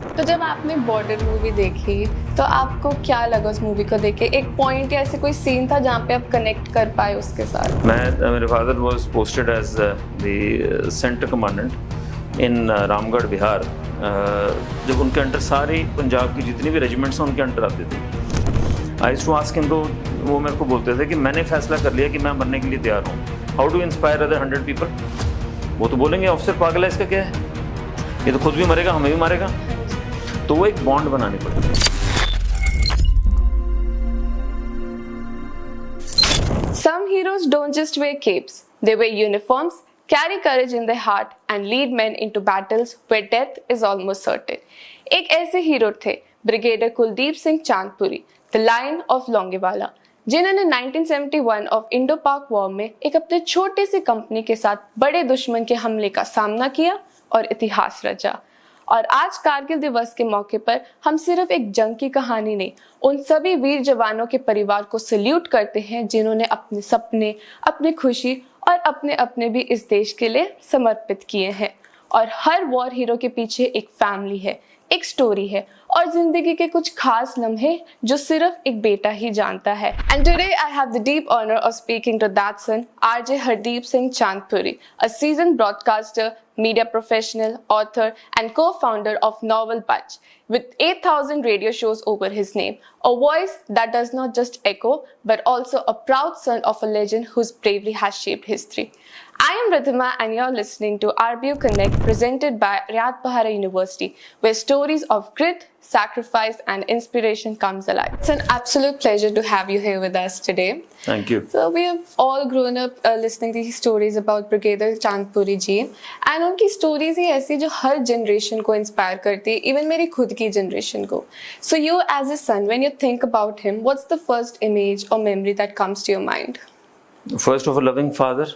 तो जब आपने बॉर्डर मूवी देखी तो आपको क्या लगा उस मूवी को देख के? एक पॉइंट या ऐसे कोई सीन था जहाँ पे आप कनेक्ट कर पाए उसके साथ? मेरे father was posted as the centre commandant in Ramgarh Bihar. जब उनके अंडर सारी पंजाब की जितनी भी रेजिमेंट्स हैं उनके अंडर आते थे। आई टू आस्क हिम, तो वो मेरे को बोलते थे कि मैंने फैसला कर लिया कि मैं मरने के लिए तैयार हूँ। How to inspire other 100 people? वो तो बोलेंगे ऑफिसर पागल है, इसका क्या है, ये तो खुद भी मरेगा हमें भी मारेगा। तो वो एक बॉन्ड बनानी पड़ती है। Some heroes don't just wear capes, they wear uniforms, carry courage in their heart and lead men into battles where death is almost certain. एक ऐसे हीरो थे Brigadier Kuldeep Singh Chandpuri, the lion of Longewala, जिन्होंने 1971 ऑफ इंडो पाक war में एक अपने छोटे से कंपनी के साथ बड़े दुश्मन के हमले का सामना किया और इतिहास रचा। और आज कारगिल दिवस के मौके पर हम सिर्फ एक जंग की कहानी नहीं, उन सभी वीर जवानों के परिवार को सल्यूट करते हैं जिन्होंने अपने सपने, अपनी खुशी और अपने अपने भी इस देश के लिए समर्पित किए हैं। और हर वॉर हीरो के पीछे एक फैमिली है, एक स्टोरी है और जिंदगी के कुछ खास लम्हे जो सिर्फ एक बेटा ही जानता है। And today I have the deep honour of speaking to that son, RJ Hardeep Singh Chandpuri, a seasoned broadcaster, media professional, author, and co-founder of Novel Bunch, with 8,000 radio shows over his name. A voice that does not just echo, but also a proud son of a legend whose bravery has shaped history. I am Ridhima and you're listening to RBU Connect, presented by Riyadh Bahara University, where stories of grit, sacrifice and inspiration comes alive. It's an absolute pleasure to have you here with us today. Thank you. So we have all grown up listening to these stories about Brigadier Chandpuri ji, and उनकी stories ही ऐसी जो हर generation को inspire करती है, even मेरी खुद की generation को. So you as a son, when you think about him, what's the first image or memory that comes to your mind? First of a loving father,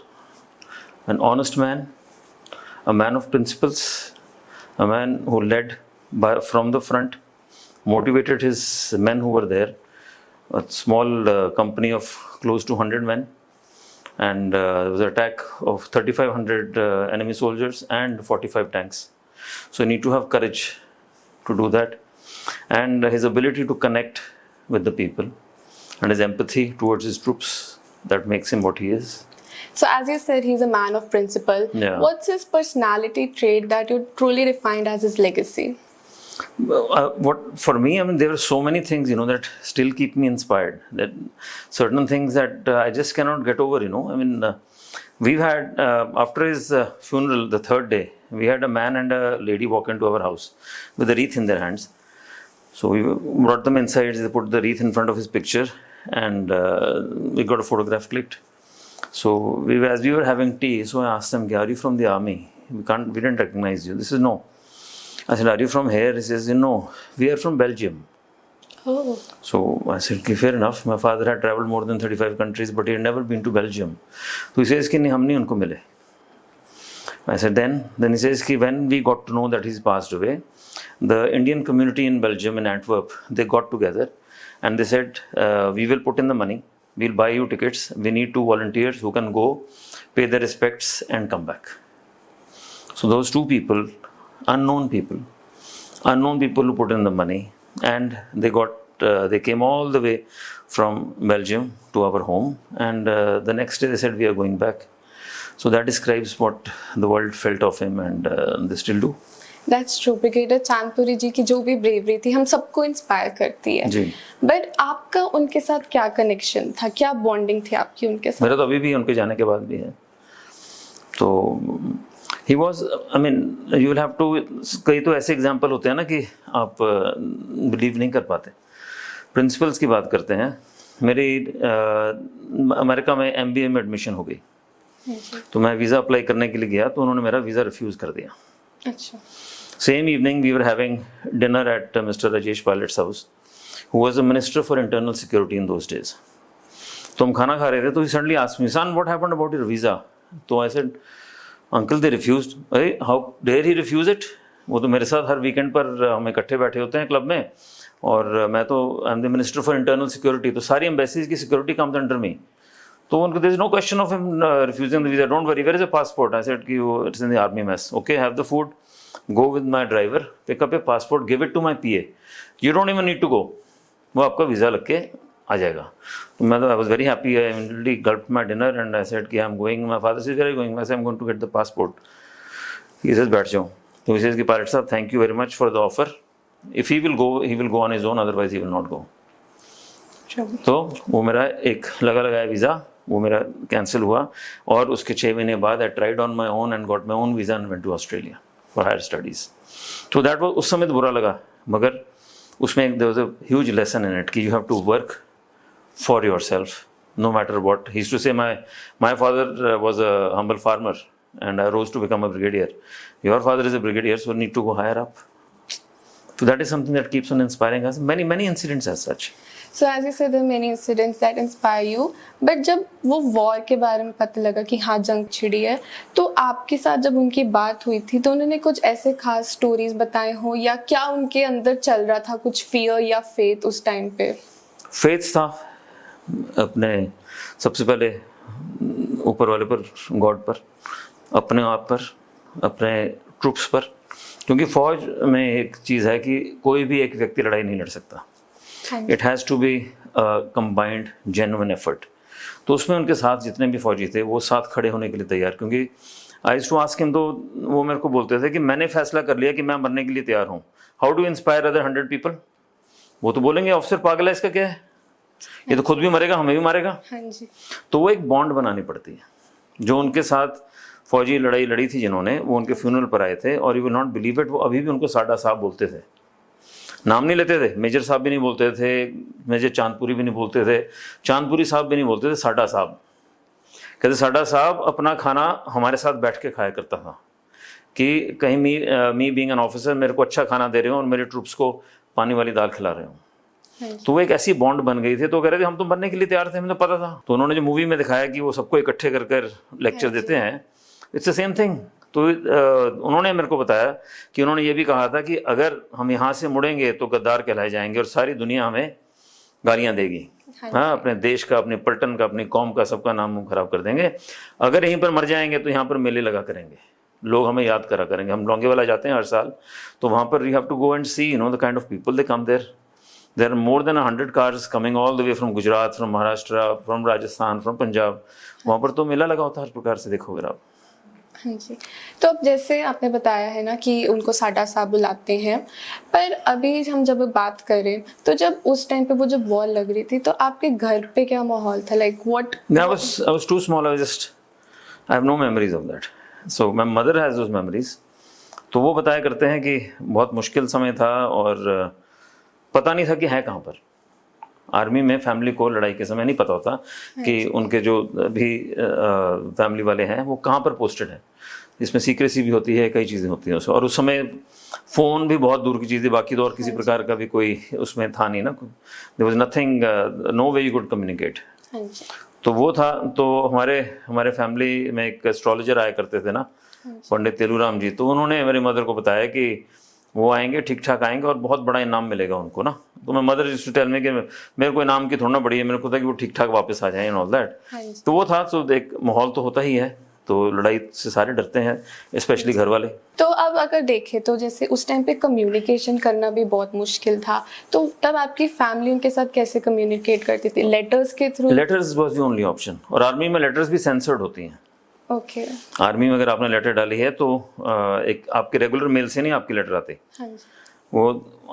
an honest man, a man of principles, a man who led from the front, motivated his men who were there, a small company of close to 100 men, and there was an attack of 3,500 enemy soldiers and 45 tanks. So you need to have courage to do that, and his ability to connect with the people and his empathy towards his troops, that makes him what he is. So as you said, he's a man of principle. Yeah. What's his personality trait that you truly defined as his legacy? What for me, I mean, there are so many things, that still keep me inspired. That certain things that I just cannot get over. I mean, we've had after his funeral, the third day, we had a man and a lady walk into our house with a wreath in their hands. So we brought them inside. They put the wreath in front of his picture, and we got a photograph clicked. So as we were having tea, so I asked them, "Are you from the army? We didn't recognize you." This is no. I said, "Are you from here?" He says, "No, we are from Belgium." Oh. So I said, "Okay, fair enough. My father had traveled more than 35 countries, but he had never been to Belgium." So he says, "कि नहीं, हम नहीं उनको मिले." I said, then he says, कि when we got to know that he's passed away, the Indian community in Belgium, in Antwerp, they got together and they said, "We will put in the money. We'll buy you tickets. We need 2 volunteers who can go, pay their respects and come back." So those 2 people, unknown people who put in the money, and they came all the way from Belgium to our home, and the next day they said, "We are going back." So that describes what the world felt of him, and they still do. That's true. Brigadier Chandpuri ji की जो भी bravery थी हम सबको inspire करती है। जी। But आपका उनके साथ क्या कनेक्शन था, क्या बॉन्डिंग थी आपकी उनके साथ? मेरा तो अभी भी उनके जाने के बाद भी है। तो he was, I mean, you will have to, कई तो ऐसे एग्जाम्पल होते हैं ना कि आप बिलीव नहीं कर पाते। प्रिंसिपल्स की बात करते हैं। मेरी अमेरिका में MBA में एडमिशन हो गई, तो मैं वीज़ा अप्लाई करने के लिए गया तो उन्होंने मेरा वीज़ा रिफ्यूज़ कर दिया। अच्छा। Same evening, we were having dinner at Mr. Rajesh Pilot's house, who was the Minister for Internal Security in those days. तो हम खाना खा रहे थे, तो he suddenly asked me, "Son, what happened about your visa?" तो I said, "Uncle, they refused." "Hey, how dare he refuse it?" वो तो मेरे साथ हर वीकेंड पर हम इकट्ठे बैठे होते हैं क्लब में, और मैं तो I am the minister for internal security, तो सारी एम्बेसीज की सिक्योरिटी कम्स अंडर मी। तो उनको there is no question of him refusing the visa, don't worry, where is a passport? I said कि it's in the army mess. Okay, have the food, go with my driver, pick up a passport, give it to my PA. You don't even need to go. वो आपका visa लग के आ जाएगा. तो मैं तो I was very happy. I immediately gulped my dinner and I said कि I'm going. My father says, where are you going? I said, I'm going to get the passport. He says, बैठ जाओ. तो he says कि pilot साहब, thank you very much for the offer. If he will go on his own. Otherwise he will not go. तो वो मेरा एक लगाया वीज़ा वो मेरा कैंसिल हुआ और उसके 6 महीने बाद I tried on my own and got my own visa and went to Australia for higher studies. तो दैट वाज उस समय तो बुरा लगा मगर उसमें there was a huge lesson in it कि you have to work for yourself no matter what. He used to say my father was a humble farmer and I rose to become a brigadier. Your father is a brigadier, so need to go higher up. So that is something that keeps on inspiring us. Many incidents as such. So as you said, there are many incidents that inspire you. But जब वो war के बारे में पता लगा कि हाँ जंग छिड़ी है, तो आपके साथ जब उनकी बात हुई थी तो उन्होंने कुछ ऐसे खास स्टोरीज बताए हो या क्या उनके अंदर चल रहा था कुछ फियर या फेथ उस टाइम पे? फेथ था अपने सबसे पहले ऊपर वाले पर, गॉड पर, अपने आप पर, अपने ट्रूप्स पर. क्योंकि फौज में एक चीज़ है कि कोई भी एक व्यक्ति लड़ाई नहीं लड़ सकता. It has to be combined genuine effort. तो उसमें उनके साथ जितने भी फौजी थे वो साथ खड़े होने के लिए तैयार. क्योंकि I used to ask him, तो वो मेरे को बोलते थे कि मैंने फैसला कर लिया कि मैं मरने के लिए तैयार हूँ. How do inspire other 100 people? वो तो बोलेंगे ऑफिसर पागल है, इसका क्या है, ये तो खुद भी मरेगा हमें भी मारेगा. हाँ जी. तो वो एक बॉन्ड बनानी पड़ती है. जो उनके साथ फौजी लड़ाई लड़ी थी जिन्होंने, वो उनके फ्यूनरल पर आए थे और you will not believe it, वो अभी भी उनको साडा साहब बोलते थे. नाम नहीं लेते थे, मेजर साहब भी नहीं बोलते थे, मेजर चांदपुरी भी नहीं बोलते थे, चांदपुरी साहब भी नहीं बोलते थे, साडा साहब. कहते साडा साहब अपना खाना हमारे साथ बैठ के खाया करता था कि कहीं मी बीइंग एन ऑफिसर मेरे को अच्छा खाना दे रहे हो और मेरे ट्रूप्स को पानी वाली दाल खिला रहे हो. तो वो एक ऐसी बॉन्ड बन गई थी. तो कह रहे थे हम तो बनने के लिए तैयार थे, हमें तो पता था. तो उन्होंने जो मूवी में दिखाया कि वो सबको इकट्ठे कर कर लेक्चर देते हैं, इट्स द सेम थिंग. तो उन्होंने मेरे को बताया कि उन्होंने ये भी कहा था कि अगर हम यहाँ से मुड़ेंगे तो गद्दार कहलाए जाएंगे और सारी दुनिया हमें गालियाँ देगी. हाँ, अपने देश का, अपने पलटन का, अपनी कौम का, सबका नाम खराब कर देंगे. अगर यहीं पर मर जाएंगे तो यहाँ पर मेले लगा करेंगे, लोग हमें याद करा करेंगे. हम लौंगेवाला जाते हैं हर साल, तो वहाँ पर you have to go and see the kind of people they come there. There are more than 100 cars coming all the way from Gujarat, from Maharashtra, from Rajasthan, from Punjab. वहाँ पर तो मेला लगा होता है हर प्रकार से, देखोगे आप. हाँ जी. तो अब जैसे आपने बताया है ना कि उनको साडा साहब बुलाते हैं, पर अभी हम जब बात करें तो जब उस टाइम पे वो जब वॉर लग रही थी तो आपके घर पे क्या माहौल था? Like what? I was too small. I have no memories of that. So my mother has those memories. तो वो बताया करते हैं कि बहुत मुश्किल समय था और पता नहीं था कि है कहाँ पर. आर्मी में फैमिली को लड़ाई के समय नहीं पता होता कि उनके जो भी फैमिली वाले हैं वो कहाँ पर पोस्टेड है. इसमें सीक्रेसी भी होती है, कई चीज़ें होती हैं उसमें. और उस समय फ़ोन भी बहुत दूर की चीज़ थी, बाकी तो और किसी प्रकार का भी कोई उसमें था नहीं ना. There was nothing, no way you could communicate. तो वो था. तो हमारे फैमिली में एक एस्ट्रोलॉजर आया करते थे ना, पंडित तेलूराम जी. तो उन्होंने मेरी मदर को बताया कि वो आएंगे, ठीक ठाक आएंगे और बहुत बड़ा इनाम मिलेगा उनको ना. तो मैं mother used to tell me कि मेरे को इनाम की थोड़ा ना बड़ी है, मेरे को था कि वो ठीक ठाक वापस आ जाएं एंड ऑल दैट. तो वो था. तो एक माहौल तो होता ही है. तो लड़ाई से सारे डरते हैं, स्पेशली घर वाले. तो अब अगर देखें तो जैसे उस टाइम पे कम्युनिकेशन करना भी बहुत मुश्किल था, तो तब आपकी फैमिली उनके साथ कैसे कम्युनिकेट करती थी? लेटर्स के through? Letters was the only option. और आर्मी में लेटर्स भी सेंसर्ड होती हैं. ओके. आर्मी में अगर आपने लेटर डाली है तो एक आपके रेगुलर मेल से नहीं आपकी लेटर आती. हाँ जी. वो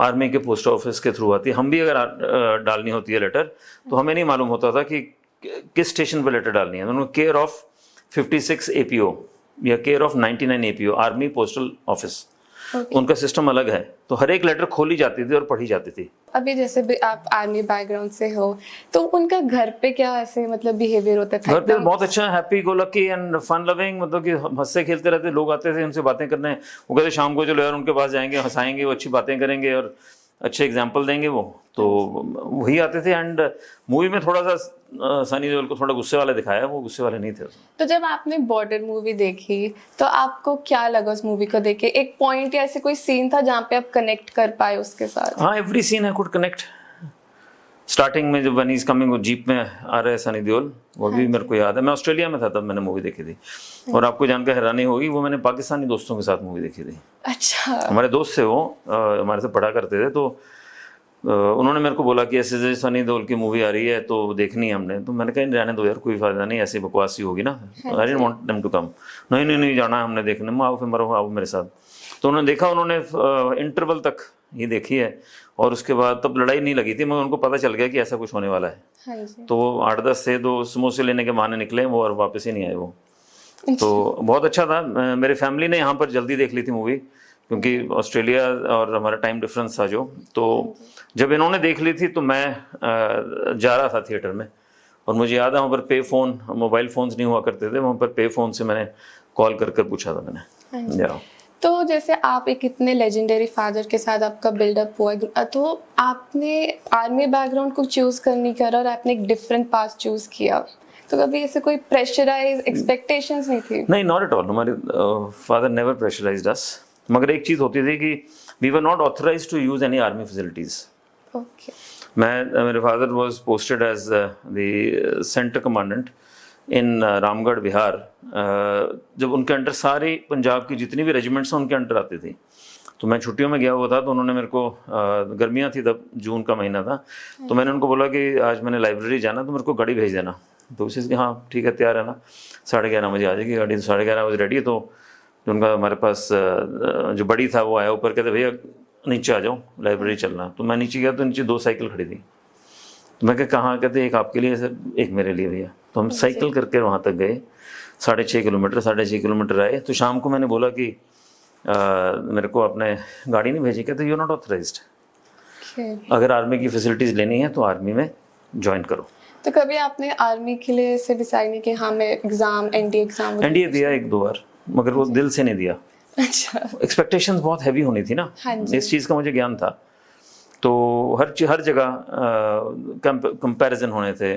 आर्मी के पोस्ट ऑफिस के थ्रू आती है. हम भी अगर डालनी होती है लेटर तो हमें नहीं मालूम होता था कि किस स्टेशन पर लेटर डालनी है. उन्होंने केयर ऑफ 56 APO या care of 99 APO, army postal office. उनका सिस्टम अलग है. तो हर एक लेटर खोली जाती थी और पढ़ी जाती थी. अभी जैसे भी आप आर्मी बैकग्राउंड से हो तो उनका घर पे क्या ऐसे मतलब बिहेवियर होता था? घर पे बहुत अच्छा, happy go lucky and fun loving. मतलब कि हंसते खेलते रहते. लोग आते थे उनसे बातें करने. वो कहते शाम को चलो यार उनके पास जाएंगे, हंसाएंगे, वो अच्छी बातें करेंगे और अच्छे एग्जाम्पल देंगे वो. तो वही आते थे. एंड मूवी में थोड़ा सा सनी देओल को थोड़ा गुस्से वाले दिखाया, वो गुस्से वाले नहीं थे. तो जब आपने बॉर्डर मूवी देखी तो आपको क्या लगा उस मूवी को देख के? एक पॉइंट या ऐसे कोई सीन था जहाँ पे आप कनेक्ट कर पाए उसके साथ? हाँ, every scene I could connect. Starting में जब वन इज कमिंग जीप में आ रहे सनी देओल, वो भी मेरे को याद है। मैं ऑस्ट्रेलिया में था तब मैंने मूवी देखी थी, और आपको जानकर हैरानी होगी वो मैंने पाकिस्तानी दोस्तों के साथ मूवी देखी थी। अच्छा। हमारे दोस्त थे वो, हमारे से पढ़ा करते थे, तो उन्होंने मेरे को बोला कि ऐसे जैसे सनी देओल की मूवी आ रही है तो देखनी है हमने। तो मैंने कहा रहने दो यार, कोई फायदा नहीं, ऐसी बकवास ही होगी ना। I didn't want them to come. नहीं नहीं नहीं, जाना है हमने देखने में, आओ फिर मरो, आओ मेरे साथ। तो उन्होंने देखा, उन्होंने इंटरवल तक ही देखी है, और उसके बाद तब लड़ाई नहीं लगी थी, मगर उनको पता चल गया कि ऐसा कुछ होने वाला है। हाँ जी। तो वो 8-10 से 2 समोसे लेने के बहाने निकले वो, और वापस ही नहीं आए वो। तो बहुत अच्छा था। मेरे फैमिली ने यहाँ पर जल्दी देख ली थी मूवी, क्योंकि ऑस्ट्रेलिया और हमारा टाइम डिफरेंस था जो। तो जब इन्होंने देख ली थी तो मैं जा रहा था थिएटर में, और मुझे याद है वहाँ पर पे फ़ोन, मोबाइल फ़ोन्स नहीं हुआ करते थे, वहाँ पर पे फ़ोन से मैंने कॉल कर कर पूछा था मैंने। तो जैसे आप एक इतने लेजेंडरी फादर के साथ आपका बिल्डअप हुआ, तो आपने आर्मी बैकग्राउंड को चूज करने का और आपने एक डिफरेंट पाथ चूज किया, तो कभी ऐसे कोई प्रेशराइज एक्सपेक्टेशंस नहीं थी? नहीं, नॉट एट ऑल। हमारे फादर नेवर प्रेशराइज्ड अस, मगर एक चीज़ होती थी कि we were not authorised to use any army facilities. Okay. मेरे father was posted as the centre commandant in Ramgarh Bihar. जब उनके अंडर सारी पंजाब की जितनी भी रेजिमेंट्स हैं उनके अंडर आती थी। तो मैं छुट्टियों में गया हुआ था, तो उन्होंने मेरे को, गर्मियाँ थी तब, जून का महीना था, तो मैंने उनको बोला कि आज मैंने लाइब्रेरी जाना, तो मेरे को गाड़ी भेज देना। तो उसी से हाँ ठीक है, तैयार है ना, 11:30 बजे आ जाएगी गाड़ी। तो 11:30 बजे रेडी है। तो उनका हमारे पास जो बड़ी था वो आया ऊपर, कहते भैया नीचे आ जाओ, लाइब्रेरी चलना। तो मैं नीचे गया तो नीचे 2 साइकिल खड़ी थी। तो मैं कहाँ, कहते एक आपके लिए सर, एक मेरे लिए भैया। तो हम साइकिल करके वहाँ तक गए, 6.5 किलोमीटर, 6.5 किलोमीटर आए। तो शाम को मैंने बोला कि मेरे को आपने गाड़ी नहीं भेजी। कहते यू नॉट ऑथराइज्ड, अगर आर्मी की फैसिलिटीज़ लेनी है तो आर्मी में ज्वाइन करो। तो कभी आपने आर्मी के लिए से डिसाइड नहीं कि हाँ मैं एग्जाम, एनडीए एग्जाम? एनडीए दिया 1-2 बार, मगर वो दिल से नहीं दिया। अच्छा। एक्सपेक्टेशंस बहुत हैवी होनी थी ना। हाँ जी। इस चीज़ का मुझे ज्ञान था। तो हर जगह कंपैरिजन होने थे।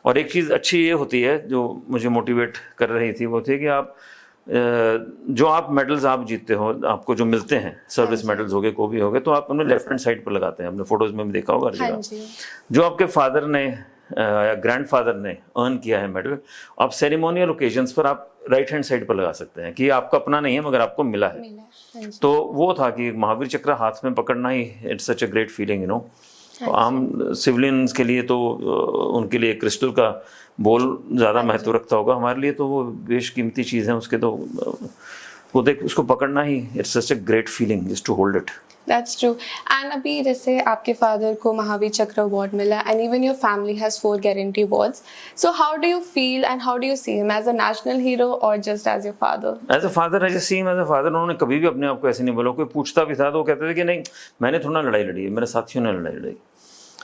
और एक चीज़ अच्छी ये होती है जो मुझे मोटिवेट कर रही थी, वो थी कि आप जो आप मेडल्स आप जीतते हो, आपको जो मिलते हैं, सर्विस मेडल्स हो गए, को भी हो गए, तो आप अपने लेफ्ट हैंड साइड पर लगाते हैं। अपने फोटोज में भी देखा होगा हर जगह। जो आपके फादर ने या ग्रैंडफादर ने अर्न किया है मेडल, आप सेरेमोनियल ओकेजन्स पर आप राइट हैंड साइड पर लगा सकते हैं कि आपका अपना नहीं है मगर आपको मिला है। तो वो था कि महावीर चक्र हाथ में पकड़ना ही, it's such a great feeling, you know. आम सिविलियंस के लिए तो उनके लिए क्रिस्टल का बोल ज़्यादा महत्व रखता होगा, हमारे लिए तो वो बेशकीमती चीज़ है, उसके तो वो देख उसको पकड़ना ही, it's such a great feeling just to hold it. That's true. And अभी जैसे आपके फादर को महावीर चक्र अवार्ड मिला, and even your family has 4 guarantee awards. So how do you feel and how do you see him, as a national hero or just as your father? As a father, I just see him as a father. उन्होंने कभी भी अपने आप को ऐसे नहीं बोला। कोई पूछता भी था तो वो कहते थे कि नहीं, मैंने थोड़ा ना लड़ाई लड़ी है, मेरे साथियों ने लड़ाई लड़ी।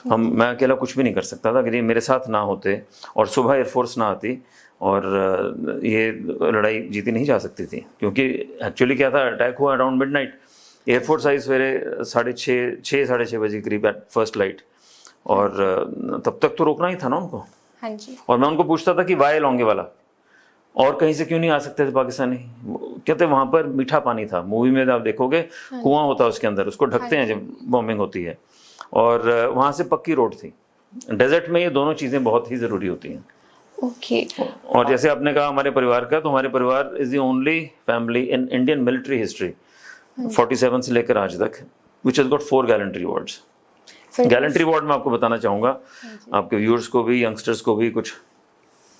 मैं अकेला कुछ भी नहीं कर सकता था। अगर ये मेरे साथ ना होते और सुबह एयरफोर्स ना आती और ये लड़ाई जीती नहीं जा सकती थी, क्योंकि एक्चुअली क्या था, अटैक हुआ अराउंड मिडनाइट। एयरफोर्स आई सवेरे 6:30 बजे करीब एट फर्स्ट लाइट, और तब तक तो रोकना ही था ना उनको। हाँ जी। और मैं उनको पूछता था कि वाई लौंगे वाला, और कहीं से क्यों नहीं आ सकते थे पाकिस्तानी? कहते वहाँ पर मीठा पानी था। मूवी में आप देखोगे कुआं होता है उसके अंदर, उसको ढकते हैं जब बॉम्बिंग होती है, और वहाँ से पक्की रोड थी। डेजर्ट में ये दोनों चीज़ें बहुत ही ज़रूरी होती हैं। ओके। और जैसे आपने कहा हमारे परिवार का, तो हमारे परिवार is the only family in Indian military history 47 से लेकर आज तक which has got 4 gallantry awards. Gallantry award मैं आपको बताना चाहूँगा, आपके व्यूअर्स को भी, यंगस्टर्स को भी, कुछ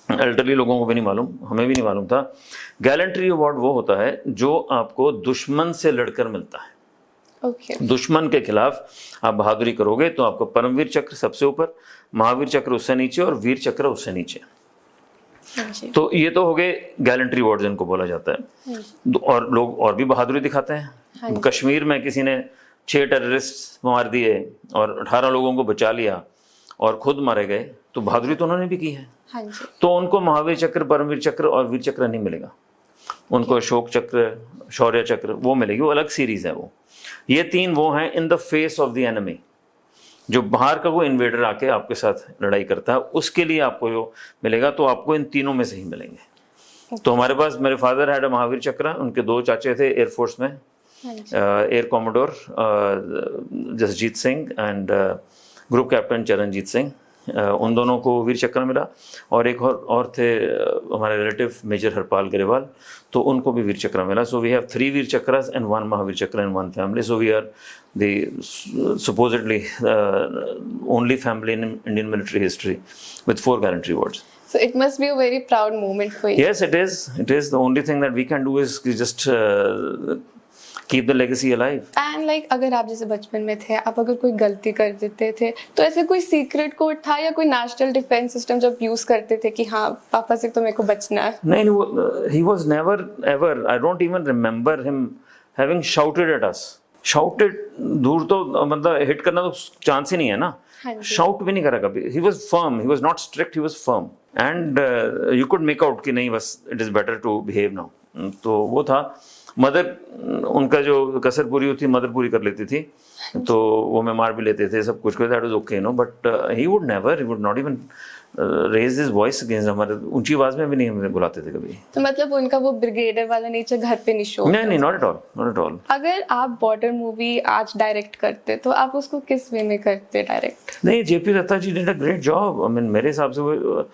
एल्डरली लोगों को भी नहीं मालूम, हमें भी नहीं मालूम था। गैलेंट्री अवार्ड वो होता है जो आपको दुश्मन से लड़कर मिलता है। दुश्मन के खिलाफ आप बहादुरी करोगे तो आपको परमवीर चक्र सबसे ऊपर, महावीर चक्र उससे नीचे और वीर चक्र उससे नीचे। तो ये तो हो गए गैलेंट्री अवार्ड जिनको बोला जाता है। और लोग और भी बहादुरी दिखाते हैं। कश्मीर में किसी ने 6 टेररिस्ट मार दिए और 18 लोगों को बचा लिया और खुद मारे गए, तो बहादुरी तो उन्होंने भी की है। तो उनको महावीर चक्र, परमवीर चक्र और वीर चक्र नहीं मिलेगा। उनको अशोक चक्र, शौर्य चक्र वो मिलेगी, वो अलग सीरीज है। वो ये 3 वो हैं in the face of the enemy. जो बाहर का वो इन्वेडर आके आपके साथ लड़ाई करता है, उसके लिए आपको जो मिलेगा, तो आपको इन तीनों में से ही मिलेंगे। तो हमारे पास, मेरे फादर हैड अ महावीर चक्र, उनके 2 चाचे थे एयरफोर्स में, air commodore Jasjeet Singh and group captain Charanjit Singh, उन दोनों को वीर चक्र मिला, और एक और थे हमारे रिलेटिव मेजर हरपाल ग्रेवाल, तो उनको भी वीर चक्र मिला. So we have 3 Vir Chakras and 1 Mahavir Chakra in 1 family. So we are the supposedly only family in Indian military history with 4 gallantry awards. So it must be a very proud moment for you. Yes, it is. It is. The only thing that we can do is just keep the legacy alive. And like अगर आप जैसे बचपन में थे, आप अगर कोई गलती कर देते थे, तो ऐसे कोई सीक्रेट कोड था या कोई नेशनल डिफेंस सिस्टम जब यूज करते थे कि हाँ पापा से तो मेरे को बचना है? नहीं, he was never ever. I don't even remember him having shouted at us. Shouted दूर तो मतलब हिट करना तो चांस ही नहीं है ना. शाउट भी नहीं करा कभी. He was firm. He was not strict. He was firm. And you could make out कि नहीं, बस it is better to behave now. तो वो था. मदर, उनका जो कसर पूरी होती मदर पूरी कर लेती थी, तो वो मैं मार भी लेते थे सब कुछ. That was okay no, but he would not even raise his voice against. हमारे ऊंची आवाज में भी नहीं हमें बुलाते थे कभी. तो मतलब उनका वो ब्रिगेडर वाला नेचर घर पे नहीं शो? नहीं, नॉट एट ऑल. अगर आप बॉर्डर मूवी आज डायरेक्ट करते तो आप उसको किस वे में करते डायरेक्ट? नहीं, JP Dutta ji did a great job. I mean मेरे हिसाब से वो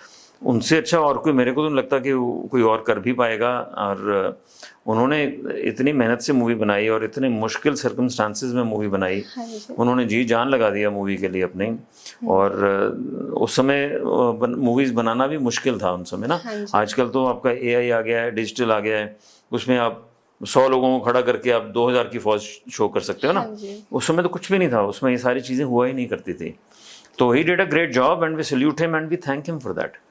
उनसे अच्छा और कोई, मेरे को तो नहीं लगता कि कोई और कर भी पाएगा. और उन्होंने इतनी मेहनत से मूवी बनाई और इतने मुश्किल सर्कमस्टांसेस में मूवी बनाई. उन्होंने जी जान लगा दिया मूवी के लिए अपनी. और उस समय मूवीज बनाना भी मुश्किल था उन समय ना. आजकल तो आपका AI आ गया है, डिजिटल आ गया है, उसमें आप 100 लोगों को खड़ा करके आप 2000 की फौज शो कर सकते हो ना. उस समय तो कुछ भी नहीं था, उसमें ये सारी चीजें हुआ ही नहीं करती थी. तो he did a great job and we salute him and we thank him for that.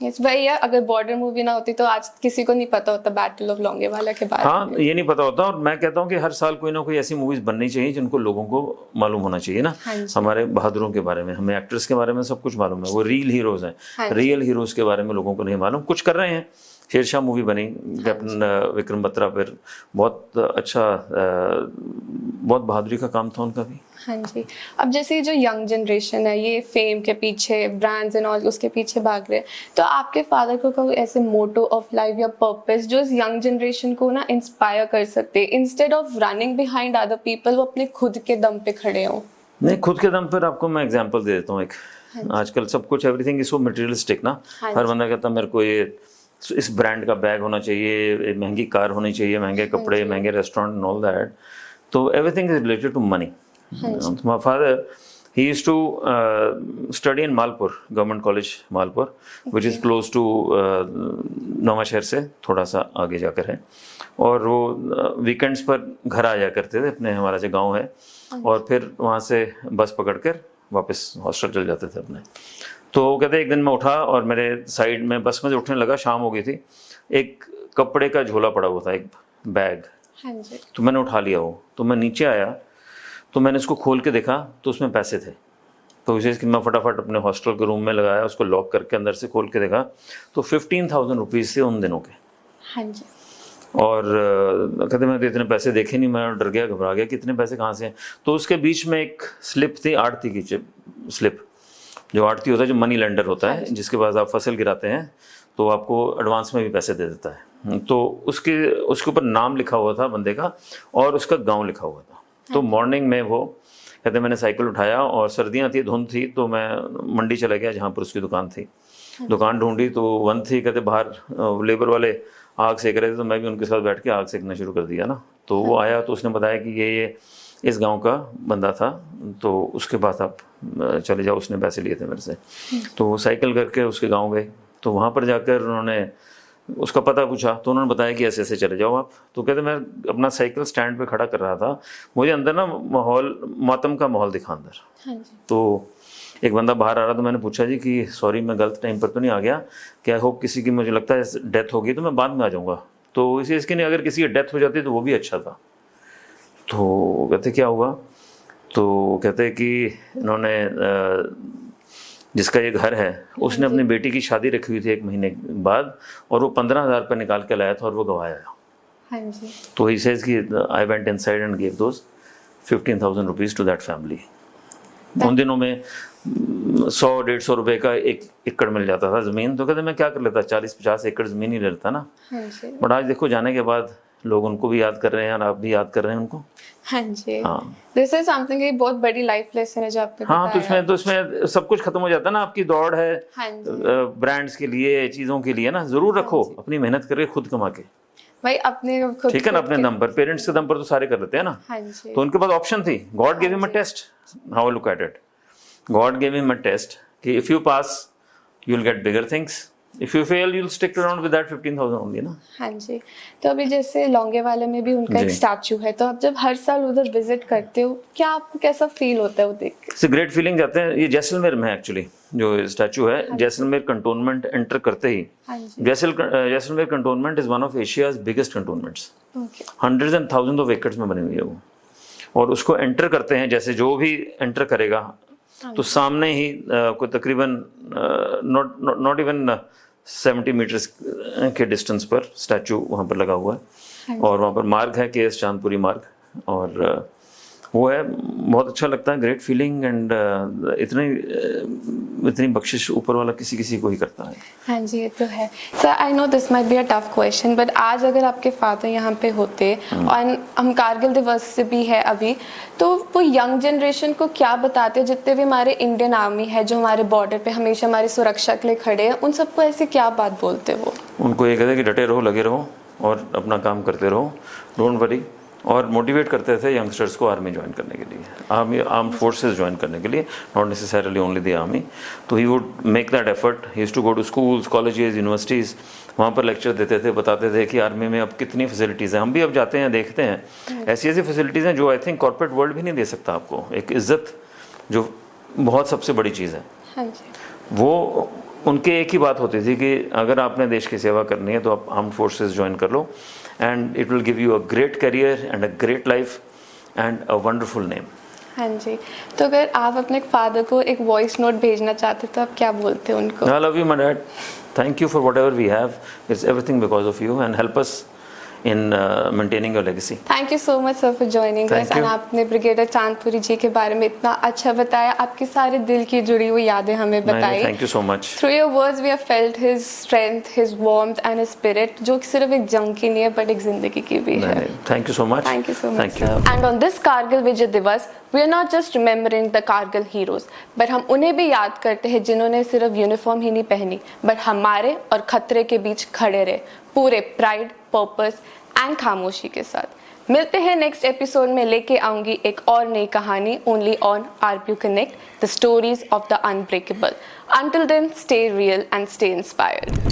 Yes भैया, अगर बॉर्डर मूवी ना होती तो आज किसी को नहीं पता होता बैटल ऑफ लोंगेवाला के बारे में. हाँ, ये नहीं पता होता. और मैं कहता हूँ कि हर साल कोई ना कोई ऐसी मूवीज बननी चाहिए जिनको लोगों को मालूम होना चाहिए ना. हमारे बहादुरों के बारे में, हमें एक्टर्स के बारे में सब कुछ मालूम है, वो रियल हीरोज हैं. रियल हीरोज के बारे में लोगों को नहीं मालूम. कुछ कर रहे हैं. शेरशाह मूवी बनी, कैप्टन विक्रम बत्रा पर, बहुत अच्छा, बहुत बहादुरी का काम था उनका भी. हाँ जी. अब जैसे जो यंग जनरेशन है, ये फेम के पीछे, ब्रांड्स एंड ऑल उसके पीछे भाग रहे हैं, तो आपके फादर को कोई ऐसे मोटो ऑफ लाइफ या पर्पस जो इस यंग जनरेशन को ना इंस्पायर कर सकते, instead of running behind other people, वो अपने खुद के दम पे खड़े हों? नहीं, खुद के दम पर आपको मैं एग्जांपल दे देता हूँ एक. आजकल सब कुछ, एवरीथिंग इज सो मटेरियलिस्टिक ना. हर बंदा कहता मेरे को ये इस ब्रांड का बैग होना चाहिए, महंगी कार होनी चाहिए, महंगे कपड़े, महंगे रेस्टोरेंट एंड ऑल दैट. तो everything is related to money. My father, he used to study in Malpur, Government College Malpur, which is close to Nawanshahr से थोड़ा सा आगे जाकर है. और वो वीकेंड्स पर घर आ जाया करते थे अपने, हमारा जो गांव है, और फिर वहाँ से बस पकड़कर वापस हॉस्टल चल जाते थे अपने. तो कहते एक दिन मैं उठा और मेरे साइड में बस में जो उठने लगा, शाम हो गई थी, एक कपड़े का झोला पड़ा हुआ था, एक बैग. तो मैंने उठा लिया वो. तो मैं नीचे आया तो मैंने इसको खोल के देखा तो उसमें पैसे थे. तो विशेष कि मैं फटाफट अपने हॉस्टल के रूम में लगाया, उसको लॉक करके अंदर से खोल के देखा तो 15,000 रुपीज़ थे उन दिनों के. हाँ जी. और कहते मैं तो इतने पैसे देखे नहीं, मैं डर गया, घबरा गया कि इतने पैसे कहाँ से हैं. तो उसके बीच में एक स्लिप थी, आड़ती की स्लिप. जो आड़ती होता है, जो मनी लेंडर होता है, जिसके पास आप फसल गिराते हैं तो आपको एडवांस में भी पैसे दे देता है. तो उसके ऊपर नाम लिखा हुआ था बंदे का और उसका गाँव लिखा हुआ था. तो मॉर्निंग में वो कहते मैंने साइकिल उठाया और सर्दियाँ थी, धुंध थी, तो मैं मंडी चला गया जहाँ पर उसकी दुकान थी. दुकान ढूंढी तो वन थी. कहते बाहर लेबर वाले आग सेक रहे थे, तो मैं भी उनके साथ बैठ के आग सेकना शुरू कर दिया ना. तो वो आया तो उसने बताया कि ये इस गांव का बंदा था, तो उसके पास आप चले जाओ, उसने पैसे लिए थे मेरे से. तो वो साइकिल करके उसके गाँव गए. तो वहाँ पर जाकर उन्होंने उसका पता पूछा, तो उन्होंने बताया कि ऐसे ऐसे चले जाओ आप. तो कहते मैं अपना साइकिल स्टैंड पे खड़ा कर रहा था, मुझे अंदर ना माहौल, मातम का माहौल दिखा अंदर. तो एक बंदा बाहर आ रहा, तो मैंने पूछा जी कि सॉरी मैं गलत टाइम पर तो नहीं आ गया, क्या होप किसी की मुझे लगता है डेथ होगी तो मैं बाद में आ जाऊँगा. तो इसी इसके नहीं, अगर किसी की डेथ हो जाती तो वो भी अच्छा था. तो कहते क्या हुआ? तो कहते कि इन्होंने जिसका ये घर है, उसने अपनी बेटी की शादी रखी हुई थी 1 महीने बाद, और वो 15,000 रुपये निकाल के लाया था और वो गवाया. हाँ जी. तो ही सेज कि I went inside and give those 15,000 rupees to that family. उन दिनों में 100-150 रुपये का 1 एकड़ मिल जाता था ज़मीन. तो कहते मैं क्या कर लेता, 40-50 एकड़ ज़मीन ही ले लेता ना. बट आज देखो, जाने के बाद लोग उनको भी याद कर रहे हैं और आप भी याद कर रहे हैं उनको। हाँ जी, हाँ दिस इज समथिंग, एक बहुत बड़ी लाइफ लेसन है जो आपने हाँ, बताया। तो इसमें सब कुछ खत्म हो जाता है ना, आपकी दौड़ है हाँ जी, ब्रांड्स के लिए, चीज़ों के लिए ना, ज़रूर रखो अपनी मेहनत करके खुद कमा के, भाई अपने खुद ठीक है ना, अपने दम पर। पेरेंट्स के दम पर तो सारे कर लेते हैं ना, हाँ जी, तो उनके पास ऑप्शन थी। God gave him a test, how I look at it, God gave him a test कि if you pass you will get bigger things, if you fail you will stick around with that 15,000 only ना। हाँ जी। तो अभी जैसे लौंगे वाले में भी उनका एक जी। स्टैचू है, तो आप जब हर साल उधर विजिट करते हो, क्या आपको कैसा फील होता है वो देख के? It's great feeling. जाते हैं, ये जैसलमेर में एक्चुअली जो स्टैचू है, जैसलमेर कंटोनमेंट एंटर करते ही, हाँ जी, Jaisalmer cantonment is one of Asia's biggest cantonments, okay, hundreds and thousand of acres में बनी हुई है वो। और उसको एंटर करते हैं, जैसे जो भी एंटर करेगा तो सामने ही कोई तकरीबन नॉट इवन 70 मीटर्स के डिस्टेंस पर स्टैचू वहाँ पर लगा हुआ है, और वहाँ पर मार्ग है, के एस चांदपुरी मार्ग, और वो है, बहुत अच्छा लगता है, ग्रेट फीलिंग। एंड इतनी बख्शिश ऊपर वाला किसी किसी को ही करता है। हाँ जी, ये तो है। Sir I know this might be a tough question, but आज अगर आपके फादर यहाँ पे होते और हम कारगिल दिवस से भी है अभी, तो वो यंग जनरेशन को क्या बताते, जितने भी हमारे इंडियन आर्मी है जो हमारे बॉर्डर पे हमेशा हमारी सुरक्षा के लिए खड़े हैं, उन सबको ऐसे क्या बात बोलते वो? उनको ये कहते कि डटे रहो, लगे रहो और अपना काम करते रहो, डोंट वरी, और मोटिवेट करते थे यंगस्टर्स को आर्मी ज्वाइन करने के लिए, आर्म्ड फोर्सेस ज्वाइन करने के लिए, not necessarily only the army. तो he would make that effort, he used to go to schools, colleges, universities, वहाँ पर लेक्चर देते थे, बताते थे कि आर्मी में अब कितनी फैसिलिटीज़ हैं। हम भी अब जाते हैं, देखते हैं ऐसी ऐसी फैसिलिटीज़ हैं जो आई थिंक कॉर्पोरेट वर्ल्ड भी नहीं दे सकता आपको। एक इज्जत जो बहुत सबसे बड़ी चीज़ है, हाँ जी, वो उनके एक ही बात होती थी कि अगर आपने देश की सेवा करनी है तो आप आर्म्ड फोर्सेस ज्वाइन कर लो, and it will give you a great career and a great life and a wonderful name. हाँ जी। तो अगर आप अपने फादर को एक वॉइस नोट भेजना चाहते तो आप क्या बोलते उनको? I love you, my dad. Thank you for whatever we have. It's everything because of you, and help us in maintaining your legacy. Thank you so much sir for joining us, Thank and you. आपने brigadier Chandpuri जी के बारे में इतना अच्छा बताया, आपकी सारे दिल की जुड़ी हुई यादें हमें बताई। Thank you so much. Through your words, we have felt his strength, his warmth, and his spirit, जो कि सिर्फ एक जंग की नहीं है, बट एक जिंदगी की भी है। Thank you so much. Thank you so much, Thank you. sir. And on this Kargil Vijay Divas, we are not just remembering the Kargil heroes, but हम उन्हें भी याद करते हैं जिन्होंने सिर्फ यूनिफॉर्म ही नहीं पहनी, बट हमारे और खतरे के बीच खड़े रहे, पूरे प्राइड, पर्पस एंड खामोशी के साथ। मिलते हैं नेक्स्ट एपिसोड में, लेके आऊंगी एक और नई कहानी, only on RPU Connect, the stories of the unbreakable. Until then, stay real and stay inspired.